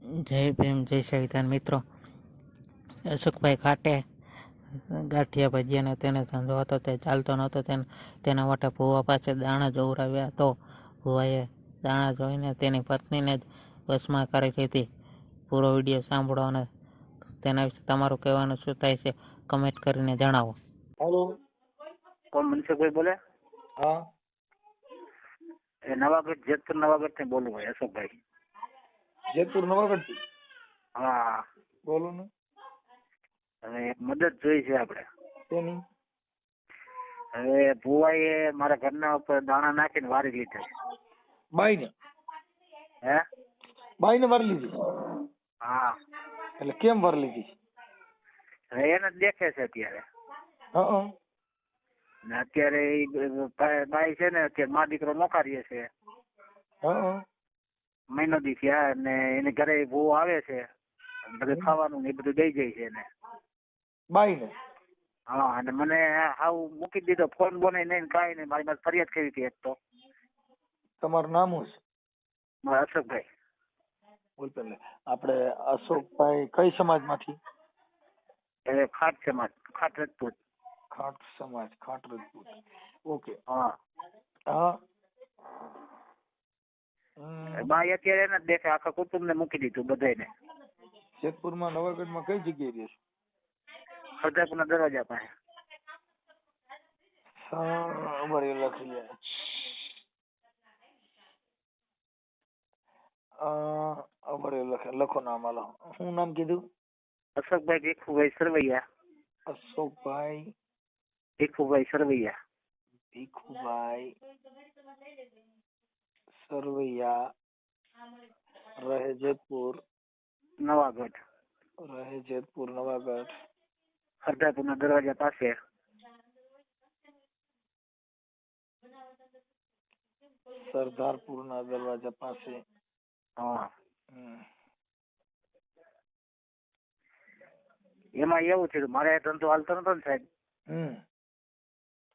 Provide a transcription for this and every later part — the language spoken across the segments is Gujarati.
જય ભીમ, જય સંવિધાન મિત્રો. અશોકભાઈ ખાટે ગાંઠિયા ભજીયાને તેને ધંધો હતો, તે ચાલતો નહોતો. તેના માટે ભૂવા પાસે દાણા જોવરાવ્યા તો ભૂવાએ દાણા જોઈને તેની પત્નીને જ વશમાં કરી લીધી. પૂરો વિડીયો સાંભળો અને તેના વિશે તમારું કહેવાનું શું થાય છે કમેન્ટ કરીને જણાવો. હેલો, કોણ મનસુખભાઈ બોલે? હા, એ નવાગઢ, જેતપુર નવાગઢ થી બોલું ભાઈ, અશોકભાઈ. જેતપુર નવાગઢ થી હા, બોલો ને. હવે એક મદદ જોઈ છે આપણે. તેની હવે ભુવાએ મારા ઘરના ઉપર દાણા નાખીને વારી લીધા છે. બાઈને હે? બાઈને વાર લીધી? હા, એટલે કેમ વાર લીધી? હવે એને જ દેખે છે અત્યારે. હા, ને અત્યારે ઈ બાઈ છે ને, અત્યારે મા દીકરો નોકારીએ છે. હા, મહિનો દી થયા અને એને ઘરે ભૂવો આવે છે, બધું ખાવાનું ને એ બધું દઈ જાય છે એને. બાઈને? હા, અને મને હાવ મૂકી દીધો, ફોન બોને નહીં, કાંઈ નહીં. મારી પાસે ફરિયાદ કરી હતી એક તો. તમારું નામ શું છે? મારા અશોકભાઈ. બોલ પેલે આપણે અશોકભાઈ કઈ સમાજમાંથી? એ ખાટ સમાજ, ખાટ રજપૂત. ખાટ સમાજ, ખાટ રજપૂત. ઓકે. હા, હા. બાઈ અત્યારે એને જ દેખે, આખા કુટુંબ ને મૂકી દીધું બધાને. જેતપુરમાં નવાગઢમાં કઈ જગ્યાએ રહે છે? ખરદાપુરના દરવાજા પાસે. અમારે લખી લે. અમારે લખો નામ હાલો. શું નામ કીધું? અશોકભાઈ ભીખુભાઈ સરવૈયા. અશોકભાઈ ભીખુભાઈ સરવૈયા. ભીખુભાઈ સરવૈયા, રહે જેતપુર નવાગઢ. રહે જેતપુર નવાગઢ, ખરદાપુરના દરવાજા પાસે. સરદારપુરના દરવાજા પાસે. હા, હમ. એમાં એવું થયું, મારે ધંધો હાલતો નતો ને સાહેબ. હમ.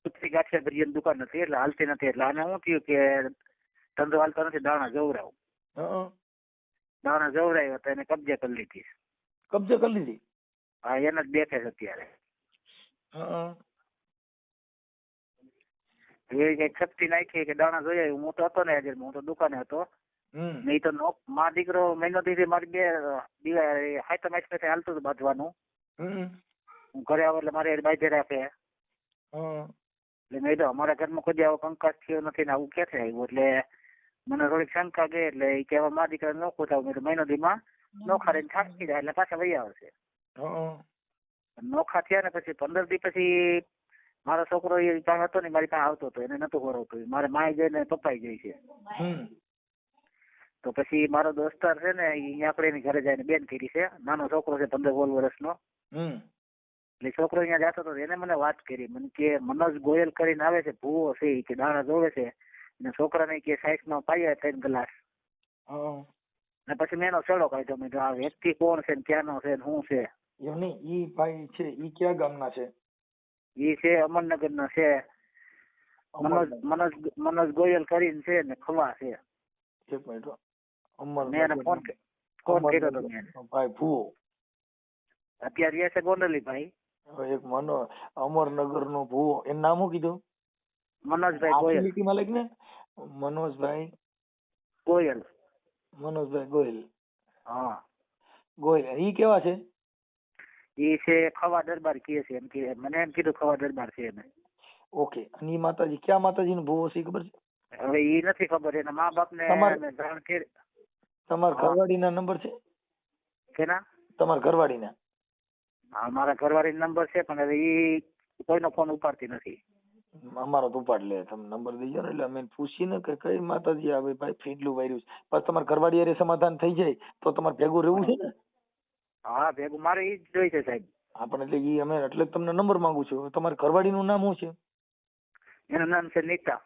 કુતરી ગાંઠિયા ભજીયાની દુકાન હતી, એટલે હાલતી નથી. એટલે આને શું થયું કે ધંધો હાલતો નથી, દાણા જવરાવું. હં. દાણા જવરાવ્યા તો એને કબજે કરી લીધી. કબજે કરી લીધી? હા, એને જ દેખે છે અત્યારે. હં. એ કઈ શક્તિ નાખી કે દાણા જોયા. હું તો હતો ને હાજર, હું તો દુકાને હતો. હમ. નહીં તો મા દીકરો મહિનો થી મારી બે હાઈટ મેચ હાલતું હતું બાંધવાનું. હમ. હું ઘરે આવું એટલે મારે બાંધી રાખે. હં. એટલે મેં તો અમારા ઘરમાં કોઈ આવો કંકાસ થયો નથી ને આવું ક્યાંથી આવ્યું. એટલે મને થોડીક શંકા ગઈ. એટલે એ કહેવા મા દીકરા નોખું થાવ. મેં તો મહિનો દીમાં નોખા રહીને થાકી જાય એટલે પાછા વહી આવશે. હં. નોખા થયા ને પછી 15 દી પછી મારો છોકરો એ પાસે હતો ને, મારી પાસે આવતો હતો. એને નતું ખવડાવતું. મારે માય જઈને પપ્પાઈ જાય છે. હમ. તો પછી મારો દોસ્તાર છે ને, એ આપણે એની ઘરે જઈને બેન કરી છે. નાનો છોકરો છે 15-16 વર્ષનો. હમ. એટલે છોકરો અહીંયા જતો હતો. એને મને વાત કરી. મને કે મનોજ ગોયલ કરીને આવે છે, ભૂવો છે, કે દાણા જોવે છે. અને છોકરાને કે સાઈઝમાં પાયા 3 ગ્લાસ. હં. અને પછી મેં એનો સડો કાઢ્યો. મેં આ વ્યક્તિ કોણ છે ને ક્યાંનો છે ને શું છે. એમ નહીં, ઈ ભાઈ છે ઈ કયા ગામના છે? એ છે અમરનગરના છે. મનોજ ગોયલ કરીને છે ને ખવા છે. એક મિનિટ. મેં એને ફોન કર્યો હતો. ભાઈ ભૂવો અત્યારે રહે છે ગોંડલી ભાઈ. એક અમરનગર નો ભૂવો, એનું નામ શું કીધું? મનોજભાઈ ગોયલ. લીટીમાં લખ ને. મનોજભાઈ ગોયલ. મનોજભાઈ ગોયલ. હા, ગોયલ. ઈ કેવા છે? એ છે ખવા દરબાર કહે છે. એમ કે મને એમ કીધું ખવા દરબાર છે એને. ઓકે. અને ઈ માતાજી ક્યાં માતાજી નો ભૂવો છે ખબર છે? હવે એ નથી ખબર. એના મા બાપ ને જાણ કરી. તમારા ઘરવાળી ના નંબર છે? કેના? તમારા ઘરવાળી ના? હા, મારા ઘરવાળી નંબર છે, પણ હવે એ કોઈનો ફોન ઉપાડતી નથી. અમારો તો ઉપાડ લે. તમે નંબર દઈ જાવ ને એટલે અમે પૂછી ને કે કઈ માતાજી આવે ભાઈ ફીડલું વાર્યું છે. પછી તમારા ઘરવાળી હારે સમાધાન થઈ જાય તો તમારે ભેગું રહેવું છે ને? હા, ભેગું મારે ઈ જ જોઈ છે સાહેબ. આપણે એટલે ઈ અમે એટલે તમને નંબર માંગુ છું. તમારા ઘરવાળી નું નામ શું છે? એનું નામ છે નીતા.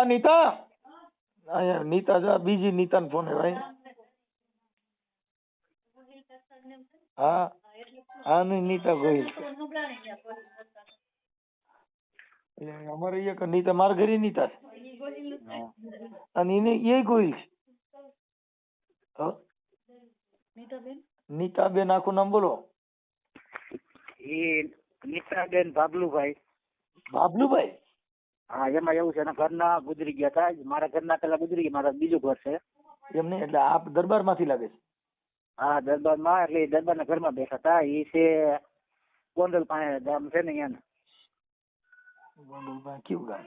નીતા. અહીંયા નીતા જા, બીજી નીતા ને ફોન ભાઈ. હા હા, નહીં નીતા ગોહિલ. એટલે અમારે એક નીતા મારા ઘરે નીતા છે અને એને એ ગોહિલ છે. નીતાબેન આખું નામ બોલો. એ નીતાબેન ભાબલુભાઈ. બાબલુભાઈ. હા, એમાં એવું છે એના ઘરના ગુજરી ગયા હતા. મારા ઘરના પેલા ગુજરી ગયા, મારા બીજું ઘર છે. એમ નહીં, એટલે આપ દરબાર માંથી લાગે છે. હા, દરબારમાં, એટલે દરબારના ઘરમાં બેઠા હતા. એ છે ગોંડલ પાસે ગામ છે ને અહીંયા. ગોંડલભાઈ કેવું ગામ?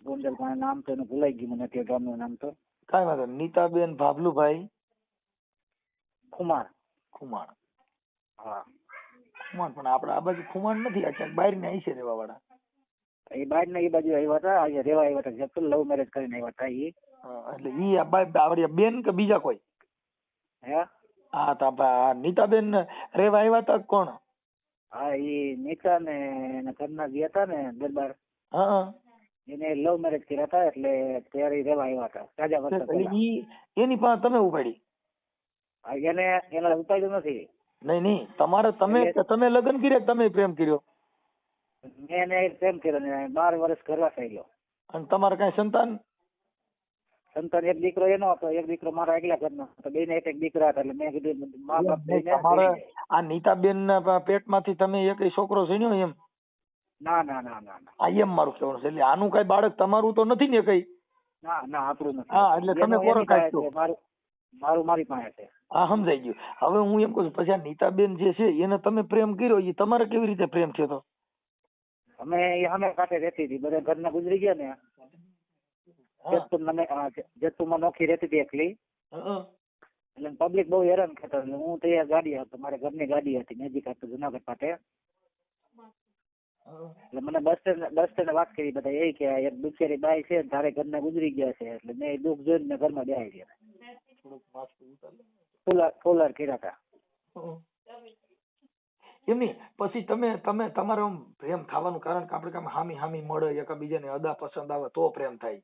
ગોંડલ પાસે નામ તો એનું ભૂલાઈ ગયું મને, તે ગામનું નામ તો. કાંઈ વાંધો નહીં. નીતાબેન ભાબલુભાઈ ખુમાર. ખુમાણ. હા, ખુમાણ પણ આપણે આ બાજુ ખુમાણ નથી, આ ક્યાંક બહાર ના છે રહેવા વાળા. એ બહાર ને એ બાજુ આવ્યા હતા, અહીંયા રેવા આવ્યા હતા. જતું લવ મેરેજ કરીને આવ્યા હતા એ. એટલે ઈ આવડ્યા બેન કે બીજા કોઈ? હે? હા, તો નીતાબેન રેવા આવ્યા હતા કોણ? હા, એ નીતા ને એના ઘરના જે હતા ને દરબાર, હા, એને લવ મેરેજ કર્યા હતા, એટલે ત્યારે ઈ રેવા આવ્યા હતા રાજા વર્ષ પહેલા. એની પાસે તમે ઉપાડી? હા, એને ઉપાડ્યું નથી. નહીં નહીં, તમે લગ્ન કર્યા, તમે પ્રેમ કર્યો? મેં એને પ્રેમ કર્યો ને 12 વર્ષ કરવા થયેલો. અને તમારે કઈ સંતાન? સંતાન એક દીકરો એનો હતો, એક દીકરો મારા એકલા ઘરનો હતો. બેને એક દીકરા હતા. એટલે મેં કીધું મા બાપ તમારે આ નીતાબેન ના પેટમાંથી તમે એક છોકરો સીન્યો એમ? ના ના ના ના ના. આ એમ મારું કહેવાનું છે. એટલે આનું કઈ બાળક તમારું તો નથી ને કઈ? ના ના, આપણું નથી. હા, એટલે તમે કોરો કાઢશો? મારું મારી પાસે છે. હા, સમજાઈ ગયું. હવે હું એમ કહું છું, પછી આ નીતાબેન જે છે એને તમે પ્રેમ કર્યો, એ તમારે કેવી રીતે પ્રેમ થયો હતો? અમે એ સામે કાંઠે રહેતી હતી, બધા ઘરના ગુજરી ગયા ને. જેતપુરમાં નોખી રહેતી હતી એકલી. એટલે પબ્લિક બહુ હેરાન કરતા. એટલે હું તો એ ગાડી હતો, મારે ઘરની ગાડી હતી, મેજિક હતું જુનાગઢ માટે. એટલે મને બસ સ્ટેન્ડ વાત કરી બધા, એ કે એક બિચારી બાઈ છે તારે ઘરના ગુજરી ગયા છે. એટલે મેં દુઃખ જોઈને ઘરમાં બેસી ગયા. ફોલાર કર્યા હતા. એમ નહીં, પછી તમારે પ્રેમ થવાનું કારણ કે આપણે હામી મળે, એકબીજાને અદા પસંદ આવે તો પ્રેમ થાય.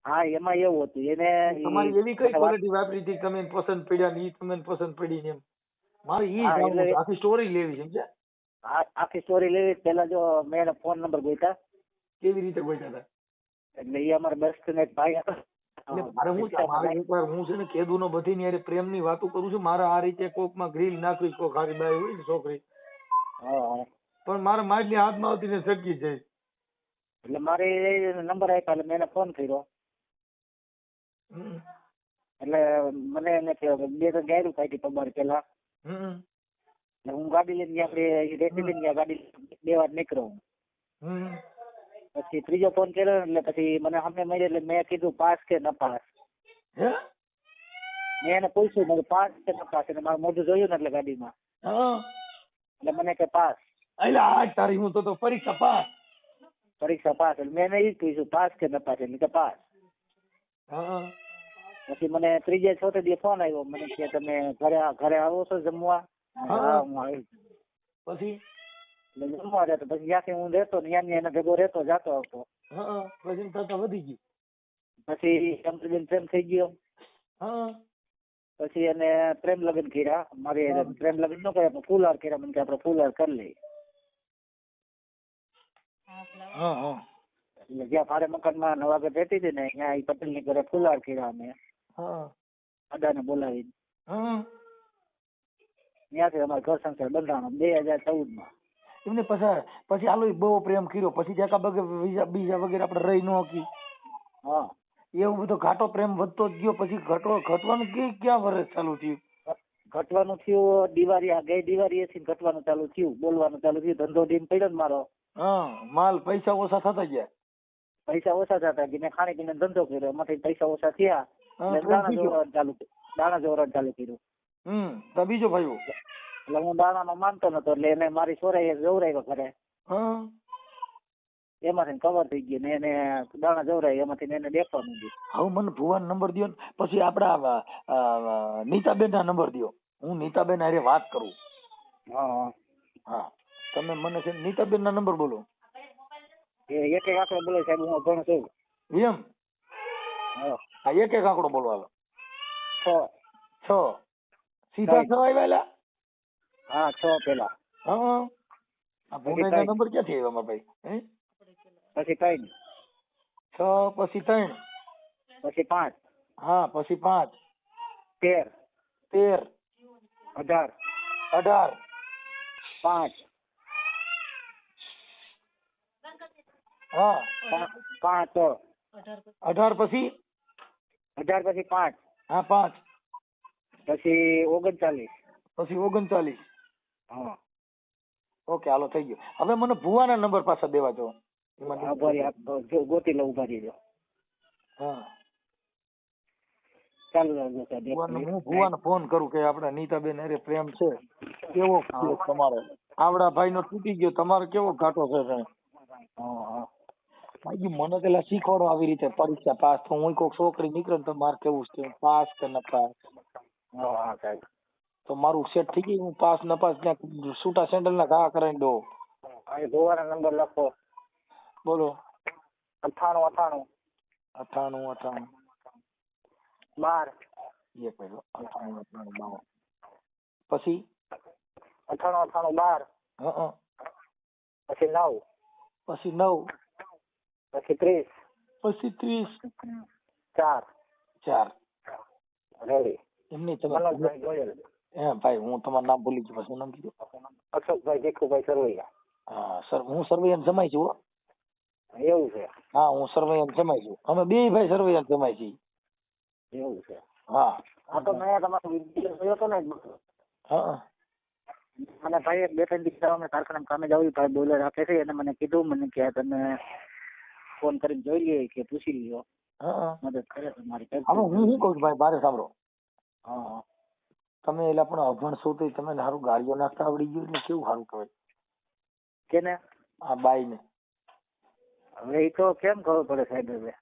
હા, એમાં એવું હતું. એને તમારી એવી કઈ ક્વોલિટી વાપરી હતી તમે પસંદ પડ્યા ને ઈ તમને પસંદ પડી ને એમ? મારે ઈ આખી સ્ટોરી લેવી છે. આખી સ્ટોરી લેવી. પેલા જો મેં એનો ફોન નંબર ગોઈતા. કેવી રીતે ગોઈતા હતા? એટલે એ અમારા બસ સ્ટેન્ડ એક ભાઈ હતા. મારે એકવાર હું છે ને કેદુ નો બધી ની પ્રેમ ની વાતો કરું છું. મારે આ રીતે કોક માં ગ્રીલ નાખવી, કોક હારી બાઈ હોય ને છોકરી, પણ મારા માછલી હાથમાં આવતી ને સટકી જાય. એટલે મારે નંબર આપ્યા. એટલે મેં એને ફોન કર્યો. એટલે મને એને બે ત્રણ ગાયરું કાઢી પબાર પેલા. એટલે હું ગાડી લઈને રેતી લઈને ગાડી 2 વાર નીકળ્યો. પછી ત્રીજો ફોન કર્યો. એટલે પછી મને સામે મળી. એટલે મેં કીધું પાસ કે ન પાસ. મેં એને પૂછ્યું મેં પાસ કે ન પાસ. એટલે મારું મોઢું જોયું ને એટલે ગાડીમાં. એટલે મને કે પાસ. તારી હું તો પરીક્ષા પાસ. પરીક્ષા પાસ. એટલે મેં એને એ જ પૂછ્યું પાસ કે ન પાસ. એટલે કે પાસ. પછી મને ત્રીજે ચોથે દિવસ ફોન આવ્યો. મને કે તમે ઘરે આવો છો જમવા? હા, હું આવી. પછી એટલે જમવા રહેતો. પછી જ્યાંથી હું રહેતો ને ત્યાં એના ભેગો રહેતો, જાતો આવતો. પછી થતા વધી ગયું. પછી પ્રેમ થઈ ગયો. પછી એને પ્રેમ લગ્ન કર્યા. મારે પ્રેમ લગ્ન ન કર્યા, પણ ફૂલહાર કર્યા. મને કે આપણે ફૂલહાર કરી લઈએ. એટલે જ્યાં ભાડે મકાનમાં નવાગઢ રહેતી હતી ને, ત્યાં પટેલ ની ઘરે ફૂલહાર કર્યા અમે. અદાને બોલાવીને ત્યાંથી અમારે ઘર સંસાર બંધાણો 2014માં. એમને પછી આલો બહુ પ્રેમ કર્યો. પછી બીજા વગેરે આપણે રહી ન હકી. હા, એવું બધો ઘાટો પ્રેમ વધતો જ ગયો. પછી ઘટવાનું ક્યાં વર્ષ ચાલુ થયું? ઘટવાનું થયું ગઈ દિવાળી ઘટવાનું ચાલુ થયું, બોલવાનું ચાલુ થયું. ધંધો ડીમ પડ્યો ને મારો. માલ પૈસા ઓછા થતા ગયા. પૈસા ઓછા થતા ગયા. મેં ખાણી પીને ધંધો કર્યો, એમાંથી પૈસા ઓછા થયા. દાણા જોવરાણ ચાલુ કર્યું. તો બીજો ભાઈ એટલે હું દાણામાં માનતો નતો. એટલે એને મારી સોરાએ જોવરાવ્યો ઘરે. એમાંથી કવર થઈ ગયું ને એને દાણા જોવરાય. એમાંથી એને દેખવા માંડ્યું. હવે મને ભુવાનો નંબર દો. પછી આપડા નીતાબેન ના નંબર દો. હું નીતાબેન હારે વાત કરું. હા, તમે મને છે નીતાબેન ના નંબર બોલો. એક આંકડો બોલો સાહેબ, હું અભણ છું. એમ? હા, એક આંકડો બોલો. હાલો. 6 સીધા 6 આવ્યા? હા, 6 પેલા. આ ભૂમિના નંબર ક્યાંથી આવ્યા મારા ભાઈ? પછી 3, 6 પછી 3 પછી 5, હા પછી 5 13 13 18 18 5 હા 5 18 પછી 18 પછી 5 હા 5 પછી 39 પછી 39 હા ઓકે હાલો થઈ ગયું. હવે મને ભુવાના નંબર પાછા દેવા જો. આભારી આપ ગોતી લઉં ઉભા રહીજો. હા ચાલુ રાખજો સાહેબ એક ભુવાને મિનિટ. હું ભુવાને ફોન કરું કે આપડા નીતાબેન અરે પ્રેમ છે કેવો છે તમારો આવડા ભાઈનો તૂટી ગયો તમારો કેવો ઘાટો છે સાહેબ? હા ભાઈ મને પેલા શીખવાડો આવી રીતે પરીક્ષા પાસ તો હું કોઈક છોકરી નીકળે ને તો મારે કેવું છે પાસ કે ન પાસ હા સાહેબ તો મારું સેટ થઈ ગયું હું પાસ ન પાસ ત્યાં છૂટા સેન્ડલ ના ઘા કરાવી દો. અહીં ભુવાના નંબર લખો બોલો 98 98 12 એક મિનિટ 98 92 પછી 98 12 હા પછી 9 પછી 9 પછી 30 પછી 30 4 4 રેડી એમની તમે મનોજભાઈ ગોયલ હે ભાઈ હું તમારું નામ ભૂલી ગયો શું નામ કીધું? અશોકભાઈ ભીખુભાઈ સરવૈયા. હા સર હું સરવૈયાને જમાઈ છું હો. એવું છે હા હું સરવૈયાને જમાઈ છું અમે બે ભાઈ સરવૈયાને જમાઈ છીએ. એવું છે હા આ તો મેં તમારો વિડીયો જોયો હતો ને હા અને ભાઈ એક 2-3 દિવસ અમે કારખાનામાં કામે જાવ ભાઈ બોલર રાખે છે અને મને કીધું મને કે તમે ફોન કરીને જોઈ લઈએ કે પૂછી લ્યો હા મદદ કરે તમારી. હવે હું શું કહું છું ભાઈ બારે સાંભળો હા તમે એટલે પણ અભણ છો તો તમે સારું ગાડીઓ નાખતા આવડી ગયું એટલે કેવું સારું કહેવાય કેને આ બાઈ ને હવે એ તો કેમ ખબર પડે સાહેબ હવે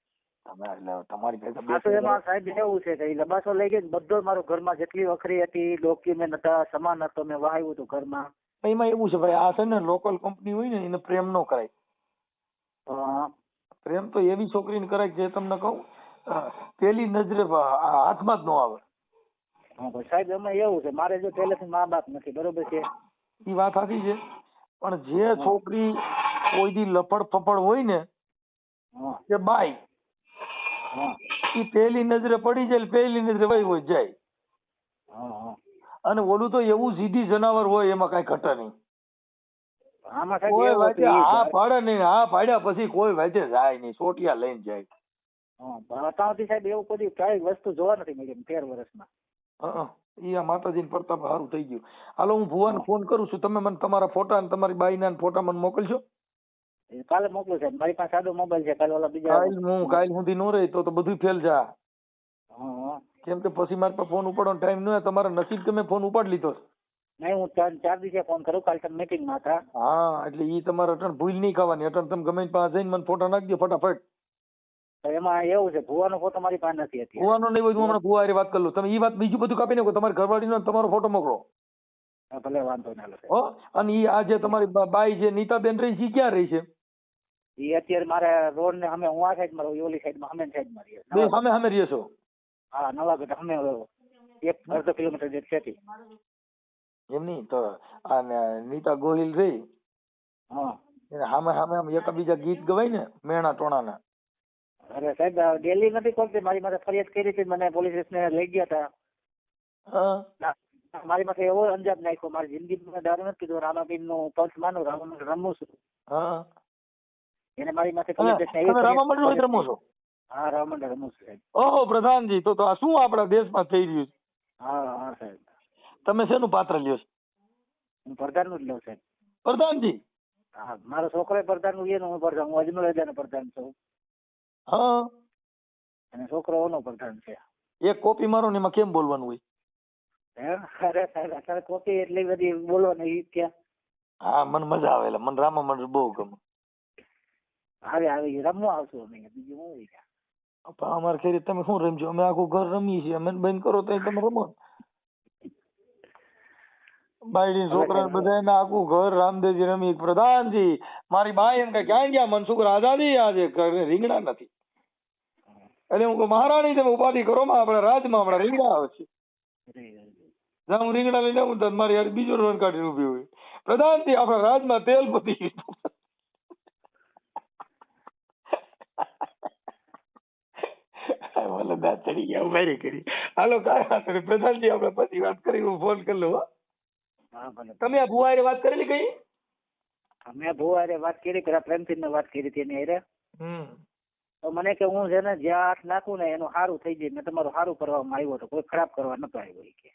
તમે એટલે તમારી ભેગા આ તો એમાં સાહેબ એવું છે કે લબાસો લઈ ગઈ બધો મારો ઘરમાં જેટલી વખરી હતી ડોક્યુમેન્ટ હતા સામાન હતો મેં વાવ્યું હતું ઘરમાં. એમાં એવું છે ભાઈ આ છે ને લોકલ કંપની હોય ને એને પ્રેમ ન કરાય. હા પ્રેમ તો એવી છોકરીને કરાય જે તમને કહું પેલી નજરે હાથમાં જ ન આવે. હા ભાઈ સાહેબ એમાં એવું છે મારે જો પહેલેથી મા બાપ નથી બરોબર છે. એ વાત સાચી છે પણ જે છોકરી કોઈ દી લફડ ફફડ હોય ને હા કે બાઈ હા એ પેલી નજરે પડી જાય પેલી નજરે વહી હોય જાય. હા હા અને ઓલું તો એવું સીધી જનાવર હોય એમાં કઈ ઘટે નહીં. આમાં સાહેબ કોઈ એવું વાતે હતું હા પાડે નહીં હા પાડ્યા પછી કોઈ વાતે જાય નહીં સોટિયા લઈને જાય. અત્યારથી સાહેબ એવું કોઈ કઈ વસ્તુ જોવા નથી મળી 13 વર્ષમાં. ઈ આ માતાજીને પ્રતાપ સારું થઈ ગયું. હાલો હું ભુવાને ફોન કરું છું તમે મને તમારા ફોટા અને તમારી બાઈના ફોટા મને મોકલજો. કાલે મોકલું સાહેબ મારી પાસે સાદો મોબાઈલ છે કાલે ઓલા બીજા કાલ સુધી નો રહી તો બધું ફેલ જા. હા કેમ કે પછી મારી પાસે ફોન ઉપાડવાનો ટાઈમ ન હોય તમારા નસીબ તમે ફોન ઉપાડી લીધો. નહીં હું 4 દિવસે ફોન કરું કાલે તમે મીટિંગમાં હતા. હા એટલે ઈ તમારે અટણ ભૂલ નહીં ખાવાની અટણ તમે ગમે પાસે જઈને મને ફોટા નાખી દો ફટાફટ. તો એમાં એવું છે ભુવાનો ફોટો મારી પાસે નથી અત્યારે. ભુવાનો નહીં હોય તો હું હમણાં ભુવા હારે વાત કરી લઉં. તમે ઈ વાત બીજું બધું કાપી નાખો તમારી ઘરવાળીનો તમારો ફોટો મોકલો. ભલે વાંધો ના લો હો અને ઈ આ જે તમારી બાઈ જે નીતાબેન રહી છે ઈ ક્યાં રહી છે? એ અત્યારે મારે રોડ ને અમે હું આ સાઈડ માં રહું ઓલી સાઈડ માં અમે સાઈડ માં રહીએ. બે સામે સામે રહીએ છો? હા નવાગઢ અમે 1-1.5 કિલોમીટર જેટ છે. એમ નહીં તો આ નીતા ગોહિલ રહી હા એને સામે સામે આમ એકબીજા ગીત ગવાય ને મેણા ટોણાના. અરે સાહેબ ડેલી નથી કોકતી મારી માથે ફરિયાદ કરી હતી મને પોલીસ સ્ટેશન લઈ ગયા હતા. હા મારી માથે એવો અંજામ નાખ્યો મારી જિંદગીમાં દારૂ નથી કીધું રામાપીર નું પંચ માનું રામાપીર રમું છું. હા એને મારી માથે પોલીસ સ્ટેશન તમે રામા મંડળ રમો છો? હા રામમંડળ રમું છું સાહેબ. ઓહો પ્રધાનજી તો આ શું આપણા દેશમાં થઈ રહ્યું છે? હા હા સાહેબ તમે શેનું પાત્ર લ્યો છો? હું પ્રધાન નું જ લઉં સાહેબ. પ્રધાનજી? હા મારો છોકરો પ્રધાન નું હું પ્રધાન હું અજમેર અદાનો પ્રધાન છું. હા અને છોકરો ઓનો પ્રધાન છે. એક કોપી મારો ને એમાં કેમ બોલવાનું હોય? અરે સાહેબ અત્યારે કોપી એટલી બધી બોલો ને ઈ ક્યાં. હા મને મજા આવે મને રામા મંડળ બહુ ગમે. આવી રમવા આવશું અમે બીજું શું હોય. અમારે ખેરી તમે શું રમજો અમે આખું ઘર રમીએ છીએ અમે બંધ કરો તો તમે રમો. બાયડી છોકરા બધા એના આખું ઘર રામદેવજી રમી. પ્રધાનજી મારી બાઈ એમ કે ક્યાં ગયા મનસુખ આઝાદી આજે રીંગણા નથી એટલે હું મહારાણી તમે ઉપાધિ કરો માં આપણા રાજમાં આપણા રીંગણા આવે છે. જ્યાં હું રીંગણા લઈને આવું તો મારી યાર બીજો રોન કાઢીને ઉભી હોય. પ્રધાનજી આપણા રાજમાં તેલ પતી ગયું. ભલે દાંત ચડી ગયા ઉભારી કરી. હાલો કાંઈ વાંધો નહીં પ્રધાનજી, આપણે પછી વાત કરી, હું ફોન કરી લઉં હો. હા ભલે. તમે આ ભુવા હારે વાત કરેલી કઈ? અમે ભૂવા હારે વાત કરી, પેલા પ્રેમથી મેં વાત કરી હતી એની હારે. તો મને કે હું છે ને જ્યાં હાથ નાખું ને એનું સારું થઈ જાય, મેં તમારું સારું કરવામાં આવ્યો હતો, કોઈ ખરાબ કરવા નતો આવ્યો ઈ કે.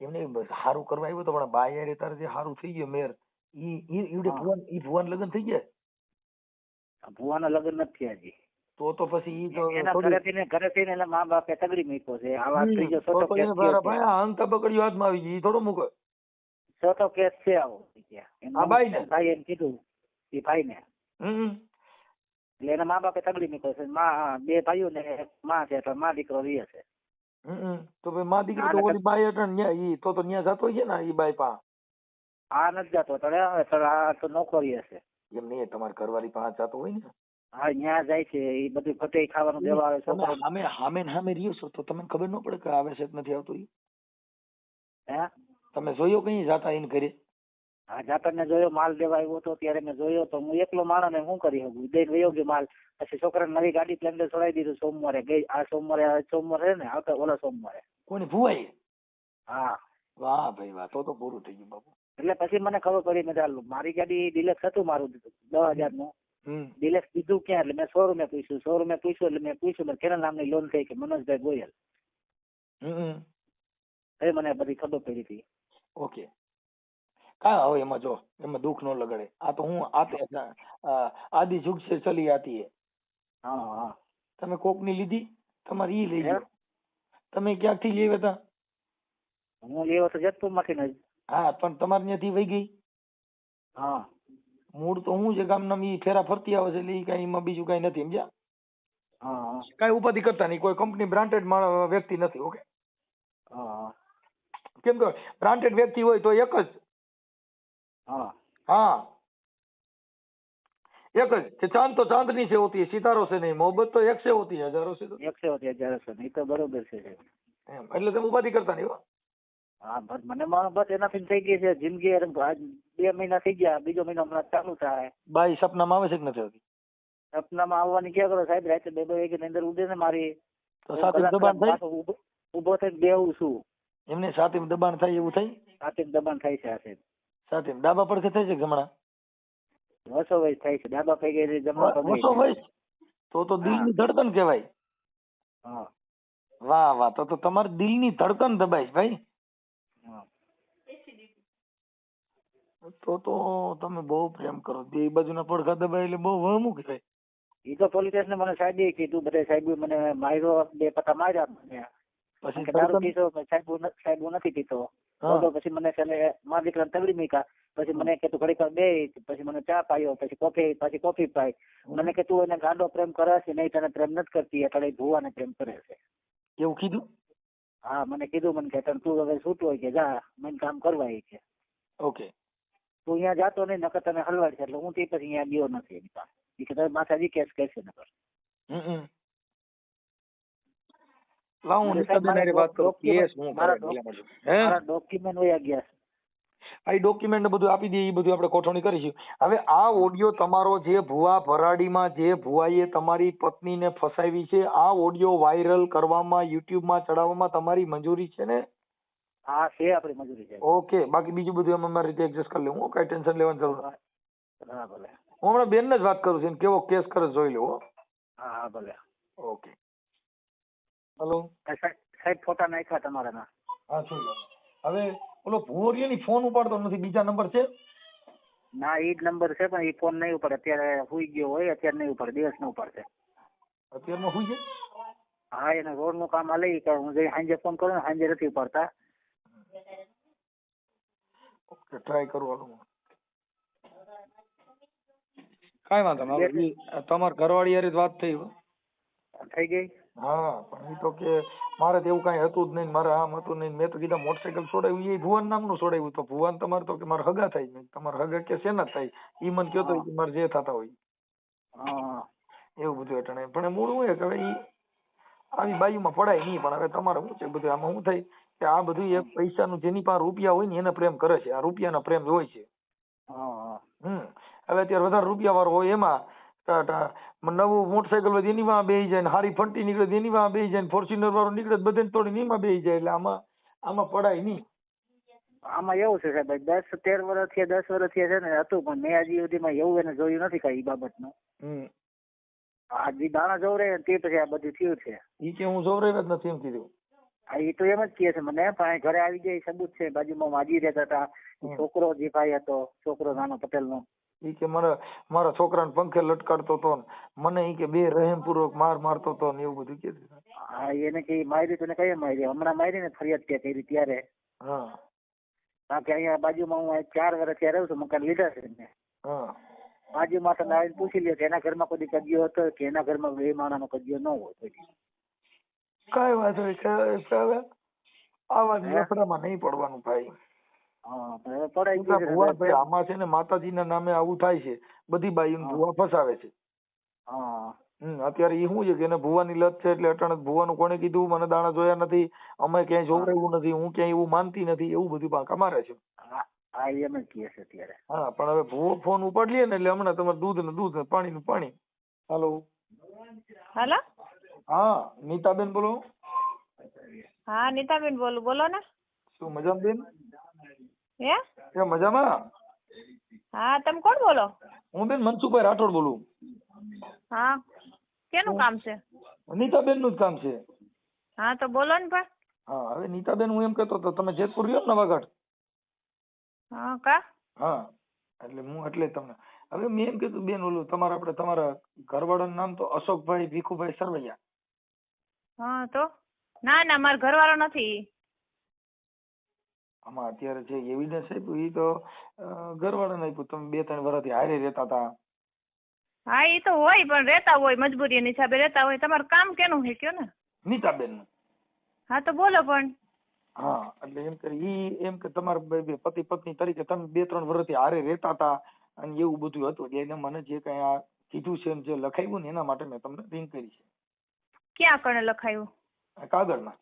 એમને સારું કરવા આવ્યો તો પણ બાય હારે તારે જે સારું થઈ ગયું મેર ઈ ભુવાન લગ્ન થઈ ગયા? ભૂવાના લગ્ન નથી થયા હજી. તો પછી ઈ તો એના ઘરેથી ને એના મા બાપે તગડી મૂક્યો છે. આ વાત થઈ ગયો તો છોટો તો કેસ એને થયો છે. ભાઈ આ અંત પકડ્યો હાથમાં આવી ગઈ, ઈ થોડો મૂકે. છોટો કેસ છે આવો આ બાઈને? ભાઈ એમ કીધું એ ભાઈ ને, હમ એટલે એના મા બાપે તગડી મૂક્યો છે. બે ભાઈઓ ને માં છે, એટલે માં દીકરો રહે છે. તો ભાઈ માં દીકરી તો ઓલી બાઈ અટણ ન્યા ઈ તો ન્યા જતો છે ને ઈ બાઈ પા. આ નથી જતો આ તો નોકરી હશે. એમ નહીં, તમારે ઘરવાળી પાસે જતો હોય ને. હા ત્યાં જાય છે, એ બધું ફટે ખાવાનું દેવા આવે તમે છોકરો. સામે રહ્યો છો તો તમને ખબર ન પડે કે આવે છે કે નથી આવતો ઈ? હે તમે જોયો કઈ જાતા એને ઘરે? હા જાતર ને જોયો, માલ દેવા આવ્યો હતો ત્યારે મેં જોયો તો હું એકલો માણસ ને શું કરી શકું, દઈને વયો ગયો માલ. પછી છોકરાને નવી ગાડી પ્લેન્ડર છોડાવી દીધું સોમવારે. આ સોમવારે ને આવતા ઓલા સોમવારે. કોની ભુવાઈ? હા વાહ ભાઈ વાહ, તો પૂરું થઈ ગયું બાપુ. એટલે પછી મને ખબર પડી, મેં ચાલું મારી ગાડી ડિલેક્સ હતું મારું 10,000 નું ડિલેક્સ દીધું ક્યાં, એટલે મેં શોરૂમે પૂછ્યું એટલે મેં પૂછ્યું કેના નામની લોન થઈ કે મનોજભાઈ ગોયલ. એ મને બધી ખબર પડી હતી. ઓકે કાંઈ હવે એમાં જો એમાં દુઃખ ન લગાડે. આ તો હું આદિ જુગ સે ચલી આતી હે. હા તમે કોક ની લીધી, તમારે ઈ લઈ ગયો. તમે ક્યાંથી લેવા હતા? હું લેવો તો જેતપુર માંથી ને. હા પણ તમારે ત્યાંથી વહી ગઈ. હા મૂળ તો હું છે ગામના ઈ ફેરા ફરતી આવે છે, એટલે ઈ કઈ એમાં બીજું કઈ નથી સમજ્યા. હા કઈ ઉપાધિ કરતા નહીં, કોઈ કંપની બ્રાન્ડેડ વ્યક્તિ નથી. ઓકે હા કેમ કે બ્રાન્ડેડ વ્યક્તિ હોય તો એક જ. હા हाँ एक है, चांद तो चांदनी से होती है, सितारों से नहीं. मोहब्बत तो एक से होती है, हजारों से. 100 નહીં તો બરોબર છે. એટલે તમે ઉપાધિ કરતા નહીં. હા મને બસ એનાથી થઈ ગઈ છે જિંદગી. આજ 2 મહિના થઈ ગયા, બીજો મહિનો હમણાં ચાલુ થાય. બાઈ સપનામાં આવે છે કે નથી આવતી? સપનામાં આવવાની ક્યાં કરો સાહેબ, રાતે 2 વાગે અંદર ઉડે ને મારી. તો સાથે દબાણ થાય? ઉભો થઈને બેહું છું. એમને સાથે દબાણ થાય એવું થાય? સાથે દબાણ થાય છે. સાથે સાથે ડાબા પડખે થાય છે જમણા? વસો વયસ થાય છે. ડાબા પગે જમણા પગે. વસો વયસ તો દિલની ધડકન કહેવાય. હા વાહ વાહ, તો તમારે દિલની ધડકન દબાય ભાઈ. તો તમે બહુ પ્રેમ કરો. બે બાજુના પડખા દબાય એટલે બહુ વહમું કહેવાય. એ તો પોલીસ સ્ટેશન મને સાહેબે કીધું, બધા સાહેબ મને માર્યો, 2 પટ્ટા માર્યા મને. પછી દારૂ પીતો, સાહેબ નથી પીતો. તો પછી મને મારા દીકરાને તગડી મૂક્યા. પછી મને કે તું ઘડીક બે, પછી મને ચા પાયો, પછી કોફી પાઈ. મને કે તું એને ગાંડો પ્રેમ કરે છે, નહીં તને પ્રેમ નથી કરતી, એટલે ભુવાને પ્રેમ કરે છે. એવું કીધું? હા મને કીધું, મને કે તું હવે છૂટો હોય કે જા, મને કામ કરવા કે. ઓકે તું અહીંયા જાતો નહીં, નકર તને હલવાડ છે. એટલે હું તે પછી અહીંયા ગયો નથી એની પાસે. એ કે માથાજી કેસ કહેશે નકર. મારા ડોક્યુમેન્ટ વયા ગયા છે. આ ડોક્યુમેન્ટ બધું આપી દે, એ બધું આપણે ગોઠવણી કરીશું. હવે આ ઓડિયો તમારો જે ભુવા ભરાડીમાં જે ભુવાએ તમારી પત્નીને ફસાવી છે, આ ઓડિયો વાયરલ કરવામાં, યુટ્યુબમાં ચડાવવામાં તમારી મંજૂરી છે ને? હા છે, આપણી મંજૂરી છે. ઓકે, બાકી બીજું બધું અમે અમારી રીતે એડજસ્ટ કરી લેવું. કઈ ટેન્શન લેવાની જરૂર નથી. હા ભલે. હું હમણાં બેન જ વાત કરું છું, કેવો કેસ કરે જોઈ લો. હા ભલે. ઓકે હેલો સાહેબ ફોટા નાખ્યા તમારા. હા શું હવે ઓલો ભુવરિયો ની ફોન ઉપાડતો નથી, બીજા નંબર છે? ના એ જ નંબર છે, પણ એ ફોન નહીં ઉપાડે. અત્યારે સુઈ ગયો હોય, અત્યારે નહીં ઉપાડે, દિવસ નો ઉપાડશે. અત્યારમાં સુઈ છે? હા એને રોડ નું કામ લઈ કે હું જઈ સાંજે ફોન કરું ને, સાંજે નથી ઉપાડતા. ઓકે ટ્રાય કરું હાલો. કાઈ વાંધો નહીં, તમારા ઘરવાળી યાર વાત થઈ ગઈ. હા પણ એ તો કે મારે તો એવું કઈ હતું જ નહીં, મારે આમ હતું નહીં. મેં તો કીધા મોટરસાયકલ છોડાવ્યું, એ ભુવન નામનું છોડાવ્યું. તો ભુવન તમારે તો કે મારે હગા થાય, તમારે હગા કે શેના થાય, ઈ મને કયો તો મારે જે થતા હોય એવું બધું એટલે. પણ મૂળ હોય કે હવે ઈ આવી બાયુમાં પડાય નહીં. પણ હવે તમારે શું છે બધું આમાં શું થાય કે આ બધું એક પૈસાનું, જેની પાસે રૂપિયા હોય ને એને પ્રેમ કરે છે. આ રૂપિયાના પ્રેમ હોય છે. હવે અત્યારે વધારે રૂપિયા વાળો હોય એમાં નવું મોટરસાયકલ હોય એની વાં બેસી જાય ને હારી ફંટી નીકળે તો એની વાં બેસી જાય ને ફોર્ચ્યુનર વાળો નીકળે તો બધાને તોડીને એમાં બેસી જાય એટલે આમાં પડાય નહીં. આમાં એવું છે સાહેબ 10-13 વર્ષ થયા 10 વર્ષ થયા છે ને હતું પણ મેં હજી સુધીમાં એવું એને જોયું નથી કઈ બાબતનું. આ જે દાણા જોવરાય તે પછી આ બધું થયું છે. ઈ કે હું જોવરાવ્યા જ નથી એમ કીધું. હા એ તો એમ જ કહે છે મને પણ ઘરે આવી જાય સબૂત છે બાજુમાં માજી રહેતા હતા છોકરો જે ભાઈ હતો છોકરો નાનો પટેલનો ઈ કે મારા છોકરાને પંખે લટકાડતો હતો મને ઈ કે બે રહેમપૂર્વક મારતો હતો ને એવું બધું કીધું. હા એને કઈ મારી તો કઈ મારી હમણાં મારી ને ફરિયાદ ત્યાં કરી ત્યારે. હા કારણ કે અહીંયા બાજુમાં હું 4 વર્ષ ત્યાં રહું છું મકાન લીધા છે મેં. હા બાજુમાં તમે આવીને પૂછી લ્યો કે એના ઘરમાં કોઈ કજિયો હતો કે એના ઘરમાં બે માણાનો કજિયો ન હોય કોઈ. કઈ વાત હોય આવા લફડામાં નહીં પડવાનું ભાઈ. હા હવે પડાઈ ગયું છે ભાઈ આમાં છે ને માતાજીના નામે આવું થાય છે બધી બાઈઓને ભુવા ફસાવે છે. હા અત્યારે એ શું છે કે એને ભુવાની લત છે એટલે અટાણે ભુવાનું કોને કીધું મને દાણા જોયા નથી અમે ક્યાંય જોવરાયું નથી હું ક્યાંય એવું માનતી નથી એવું બધું બાંકા મારે છે. હા એમ જ કહે છે અત્યારે. હા પણ હવે ભુવો ફોન ઉપાડી લે ને એટલે હમણાં તમારે દૂધ ને પાણી નું પાણી. હાલો હાલો હા નીતાબેન બોલો. હા નીતાબેન બોલું બોલો ને. શું મજામાં બેન? હે મજામાં? હા તમે કોણ બોલો? હું બેન મનસુખભાઈ રાઠોડ બોલું. હા કેનું કામ છે? નીતાબેન નું જ કામ છે. હા તો બોલો ને પણ. હા હવે નીતાબેન હું એમ કહેતો હતો તમે જેતપુર રહ્યો ને નવાગઢ? હા કા? હા એટલે તમને હવે મેં એમ કીધું બેન ઓલું તમારા ઘરવાળાનું નામ તો અશોકભાઈ ભીખુભાઈ સરવૈયા. હા તો ના મારો ઘરવાળો નથી. આમાં અત્યારે જે એવિડન્સ આપ્યું એ તો ઘરવાળાને આપ્યું તમે 2-3 વર્ષથી હારે રહેતા હતા. હા એ તો હોય પણ રહેતા હોય મજબૂરી હિસાબે રહેતા હોય. તમારું કામ કેનું છે કયો ને? નીતાબેન નું. હા તો બોલો પણ. હા એટલે એમ કરી એમ કે તમારા પતિ પત્ની તરીકે તમે 2-3 વર્ષથી હારે રહેતા હતા અને એવું બધું હતું એટલે એને મને જે કઈ આ કીધું છે જે લખાવ્યું ને એના માટે મેં તમને રિંગ કરી છે. ક્યાં કણે લખાયું? કાગળમાં.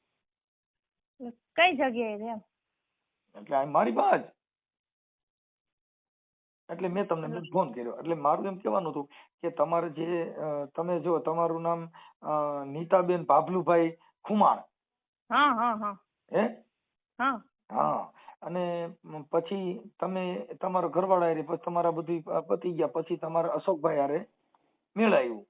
કઈ જગ્યાએ છે? એટલે આ મારી બાજ એટલે મેં તમને ફોન કર્યો એટલે મારું એમ કહેવાનું હતું કે તમારે જે તમે જો તમારું નામ નીતાબેન ભાભલુભાઈ ખુમાણ. હા હે હા હા અને પછી તમે તમારા ઘરવાળા હારે પછી તમારા બધી પતી ગયા પછી તમારા અશોકભાઈ હારે મેળાયું?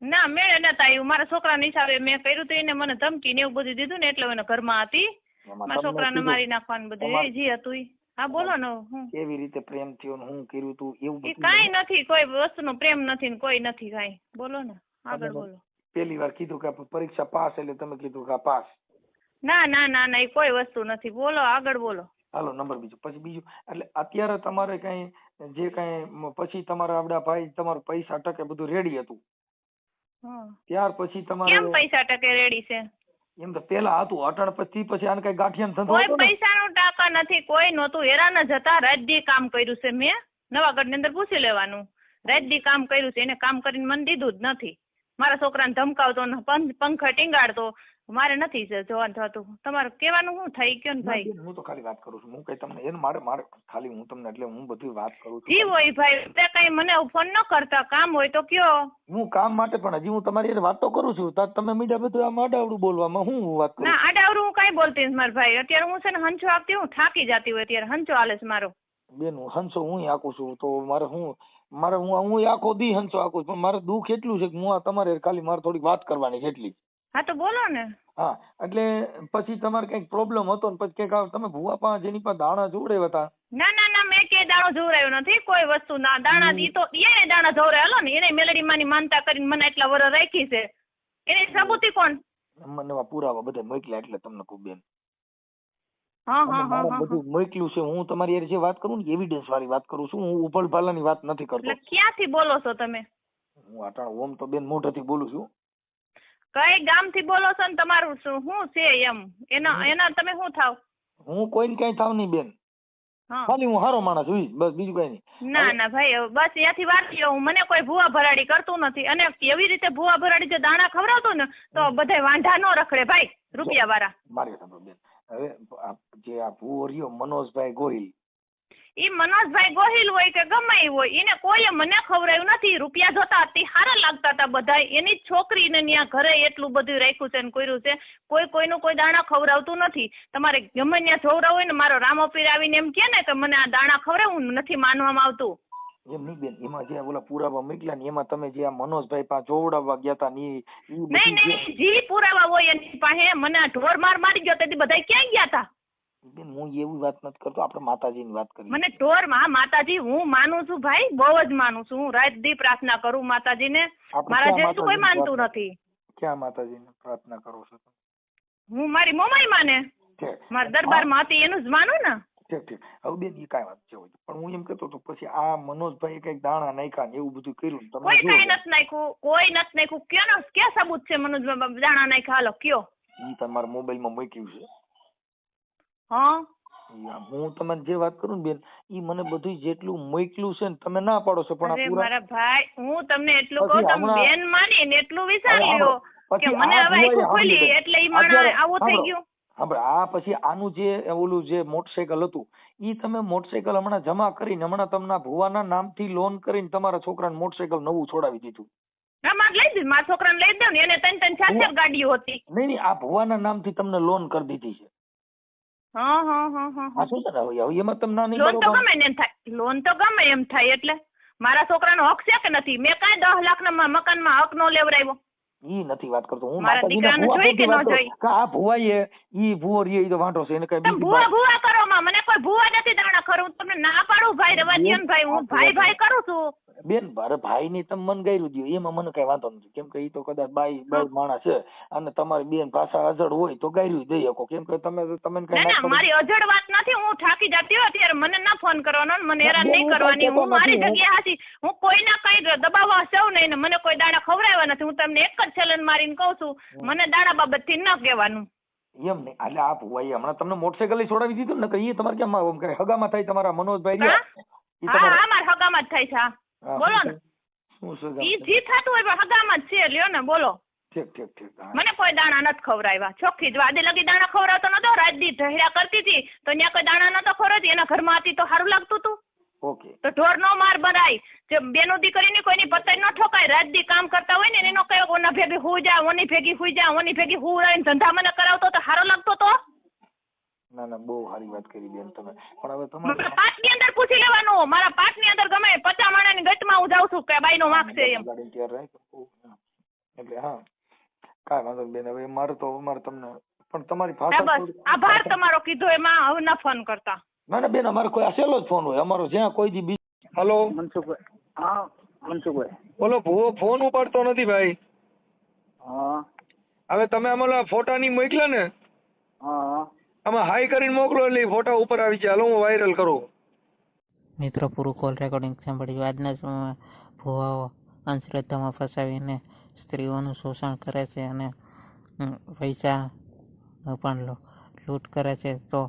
ના મેળે નતા આવ્યું. મારા છોકરાના હિસાબે મેં કર્યું તો એને મને ધમકી ને એવું બધું દીધું ને એટલે એને ઘરમાં હતી. મારા છોકરાને મારી નાખવાનું બધું એ જે હતું ઈ. હા બોલો ને હું કેવી રીતે પ્રેમ થયો ને હું કર્યું તું એવું એ બધું? કાઈ નથી કોઈ વસ્તુનો પ્રેમ નથી ને કોઈ નથી કાઈ. બોલો ને આગળ બોલો. પહેલી વાર કીધું કે પરીક્ષા પાસ એટલે તમે કીધું કે પાસ. ના એ કોઈ વસ્તુ નથી. બોલો આગળ બોલો. હાલો નંબર બીજું એટલે અત્યારે તમારે કઈ જે કઈ પછી તમારા આપડા ભાઈ તમારું પૈસા ટકે બધું રેડી હતું ત્યાર પછી તમારે કેમ પૈસા ટકે રેડી છે? એમ તો પેલા હતું અટણ પછી આને કઈ ગાંઠિયાનો ધંધો કોઈ હતો ને? પૈસાનો ટાકા નથી કોઈ નહોતું. હેરાન જ હતા. રાત દી કામ કર્યું છે મેં. નવાગઢ ની અંદર પૂછી લેવાનું. રાત દી કામ કર્યું છે એને કામ કરીને મને દીધું જ નથી. મારા છોકરાને ધમકાવતો પંખા ટીંગાડતો. મારે નથી જોવાનું થતું. તમારે કહેવાનું શું થઈ ગયું ને ભાઈ? હું તો ખાલી વાત કરું છું. હું કઈ તમને એને મારે ખાલી હું તમને એટલે હું બધી વાત કરું છું. જી હોય ભાઈ તે કઈ મને ફોન ન કરતા. કામ હોય તો કયો. હું કામ માટે પણ હજી હું તમારી વાત તો કરું છું. તમે મીડિયા બધું આમ આડાવડું બોલવામાં હું વાત કરું? ના આડાવડું હું કઈ બોલતી નથી મારા ભાઈ. અત્યારે હું છે ને હંચો આપતી હું થાકી જતી હોય અત્યારે હંચો હાલે છે મારો. બેન હંસો હું આકું છું તો હું આખો દી હંસો આકું પણ મારે દુઃખ એટલું છે કે હું તમારે ખાલી મારે થોડીક વાત કરવાની છે એટલી. હા તો બોલો ને. હા એટલે પછી તમારે કઈક પ્રોબ્લેમ હતો ને પછી કઈક તમે ભુવા પાસે જેની પાસે દાણા જોવડાવ્યા હતા? ના મેં ક્યાંય દાણો જોવરાયો નથી કોઈ વસ્તુ ના. દાણા ઈ તો એને દાણા જોવરાયેલો ને એને મેલડી માની માનતા કરીને મને એટલા વર રાખી છે. એની સબૂતી કોણ? મને પુરાવા બધા મોકલ્યા એટલે તમને કહું બેન. હા બધું મોકલ્યું છે. હું તમારી હારે જે વાત કરું ને એવિડન્સ વાળી વાત કરું છું. હું ઉભલ ભાલાની વાત નથી કરતો. એટલે ક્યાંથી બોલો છો તમે? હું અટાણ ઓમ તો બેન મોઢેથી બોલું છું. કઈ ગામથી બોલો છો ને તમારું શું છે એમ? એના તમે શું થાવ? હું કોઈને કઈ થાવ નહીં બેન. ખાલી હું હારો માણસ છું બસ બીજું કઈ નહીં. ના ભાઈ બસ ત્યાંથી વાત લ્યો. મને કોઈ ભૂવા ભરાડી કરતું નથી. અને એવી રીતે ભૂવા ભરાડી જો દાણા ખવડાવતો ને તો બધા વાંઢા નો રખડે ભાઈ રૂપિયા વાળા. મારી સાંભળો બેન હવે જે આ ભૂવો રહ્યો મનોજભાઈ ગોહિલ ઈ મનોજભાઈ ગોહિલ હોય કે ગમે ઈ હોય, એને કોઈએ મને ખવડાવ્યું નથી. રૂપિયા જોતા અતિ હારા લાગતા હતા બધાય. એની જ છોકરીને ન્યા ઘરે એટલું બધું રાખ્યું છે ને કર્યું છે. કોઈનું કોઈ દાણા ખવડાવતું નથી. તમારે ગમે ત્યાં જોવડાવ હોય ને, મારો રામો પીર આવીને એમ કે ને કે મને આ દાણા ખવડાવું, નથી માનવામાં આવતું. એમ નહીં બેન, એમાં જે ઓલા પુરાવા મોકલ્યા ને એમાં તમે જે આ મનોજભાઈ પાસે જોવડાવવા ગયા હતા ને નહીં, જી પુરાવા હોય એની પાસે. મને આ ઢોર મારી ગયો તેથી બધા ક્યાં ગયા હતા? બેન હું એવી વાત નથી કરતો, આપણે માતાજીની વાત કરીએ. મને ઢોર માં માતાજી હું માનું છું ભાઈ, બહુ જ માનું છું. હું રાત દી પ્રાર્થના કરું માતાજીને. મારા જેટલું કોઈ માનતું નથી. ક્યાં માતાજીને પ્રાર્થના કરો છો? હું મારી મોમાઈ માને, મારા દરબારમાં હતી એનું જ માનું ને. ઠીક. હવે બેન એ કાંઈ વાત છે, પણ હું એમ કહેતો હતો પછી આ મનોજભાઈ કઈક દાણા નાખ્યા ને એવું બધું કર્યું, કોઈ કઈ નથી નાખ્યું, કોઈ નથી નાખ્યું. ક્યાં સબૂત છે મનોજભાઈ દાણા નાખ્યા? હાલો કયો. ઈ તમારા મોબાઈલમાં મૂક્યું છે. હા, હું તમને જે વાત કરું ને બેન, ઈ મને બધું જેટલું મોકલ્યું છે ને તમે ના પાડો છો, પણ અરે મારા ભાઈ, હું તમને એટલું કહું, તમે બેન માની ને એટલું વિચારી લો કે મને હવે આખું ખોલી એટલે ઈ મને આવું થઈ ગયું. આ પછી આનું જે ઓલું જે મોટરસાયકલ હતું ઈ તમે મોટરસાયકલ હમણાં જમા કરીને હમણાં તમને ભુવાના નામથી લોન કરીને તમારા છોકરાને મોટરસાયકલ નવું છોડાવી દીધું. મારે લઈ દીધું, મારા છોકરાને લઈ દઉં ને, એને 3-4 ગાડીઓ હતી. નહીં, આ ભુવાના નામથી તમને લોન કરી દીધી છે. હા શું છે ને હવે એમાં તમને નહીં, લોન તો ગમે ને એમ થાય, લોન તો ગમે એમ થાય. એટલે મારા છોકરાનો હક છે કે નથી? મેં કાંઈ 10 લાખના મકાનમાં હક નો લેવડાવ્યો. ઈ નથી વાત કરતો હું, મારા દીકરાને જોઈ કે ન જોઈ? આ ભુવાએ ઈ ભુવો રે ઈ તો વાંઢો છે, એને કઈ તમે ભુવા કરો માં, મને કોઈ ભુવા નથી દાણા ખરું. હું તમને ના પાડું ભાઈ, રવા દ્યો ને ભાઈ, હું ભાઈ કરું છું. બેન મારે ભાઈ ની તમે મન ગાયરું દો એમાં મને કઈ વાંધો નથી, કેમ કે ઈ તો કદાચ બાઈ માણસ છે અને તમારી બેન ભાષા અજડ હોય તો ગાયરું દઈ શકો, કેમ કે તમે ના મારી અજડ વાત નથી. હું થાકી જતી હોય ત્યારે મને ના ફોન કરવાનો, મને હેરાન નહીં કરવાની. હું મારી જગ્યાએ હાચી, હું કોઈના કઈ દબાવવા સૌ નહીં ને મને કોઈ દાણા ખવડાવ્યા નથી. હું તમને એક જ ચેલેન્જ મારીને કહું છું, મને દાણા બાબત થી ન કહેવાનું. એમ નહીં, એટલે આ ભુવાઈ હમણાં તમને મોટરસાયકલ છોડાવી દીધું ને, એ તમારે કેમ હગામાં થાય તમારા મનોજભાઈ? હા મારા હગામાં જ થાય છે. બોલો ને, ઈ જી થતું હોય પણ હગામાં જ છે. લ્યો ને બોલો. ઠીક. મને કોઈ દાણા નથી ખવડાવ્યા, ચોખ્ખી જ વાદે લગી દાણા ખવડાવતો નતો. રાત દી ઢહેડા કરતી હતી તો ત્યાં કોઈ દાણા નતો ખવડાવતી. એના ઘરમાં હતી તો સારું લાગતું હતું. ઓકે, તો ઢોર નો માર બનાય, જે બેનો દીકરીની કોઈની પતાઈ ન ઠોકાય. રાત દી કામ કરતા હોય ને એનો કયો ઓના ભેગી હુઈ જા, ઓની ભેગી હુઈ જા, ઓની ભેગી હુઈ ધંધા મને કરાવતો તો સારો લાગતો તો. ના બહુ સારી વાત કરી બેન તમે, પણ હવે તમારે પાટ ની અંદર પૂછી લેવાનું. મારા પાટ ની અંદર ગમે 50 માણાની ગટમાં હું જાઉં છું કે બાઈ નો વાંક છે એમ. એટલે હા કાંઈ વાંધો બેન. હવે મારે તમને પણ તમારી બસ આભાર તમારો કીધો એમાં. હવે ના ફોન કરતા. ના બેન, અમારે કોઈ આસેલો જ ફોન હોય અમારો, જ્યાં કોઈ દી બીજો. હલો મનસુખભાઈ. હા મનસુખભાઈ. બોલો ભુવો ફોન ઉપાડતો નથી ભાઈ. હા હવે તમે અમારા ફોટા ની મોકલ્યા ને, હા આમાં હાઈ કરીને મોકલો એટલે ફોટા ઉપર આવી જાય. હાલો હું વાયરલ કરું. મિત્રો પૂરું કોલ રેકોર્ડિંગ સાંભળ્યું. આજના સમયમાં ભુવાઓ અંધશ્રદ્ધામાં ફસાવીને સ્ત્રીઓનું શોષણ કરે છે અને પૈસાનો પણ લૂંટ કરે છે. તો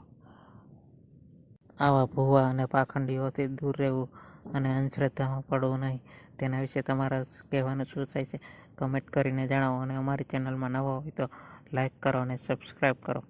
આવા ભુવા અને પાખંડીઓથી દૂર રહેવું અને અંધશ્રદ્ધામાં પડવું નહીં. તેના વિશે તમારા કહેવાનું શું થાય છે કમેન્ટ કરીને જણાવો. અને અમારી ચેનલમાં નવા હોય તો લાઈક કરો અને સબસ્ક્રાઈબ કરો.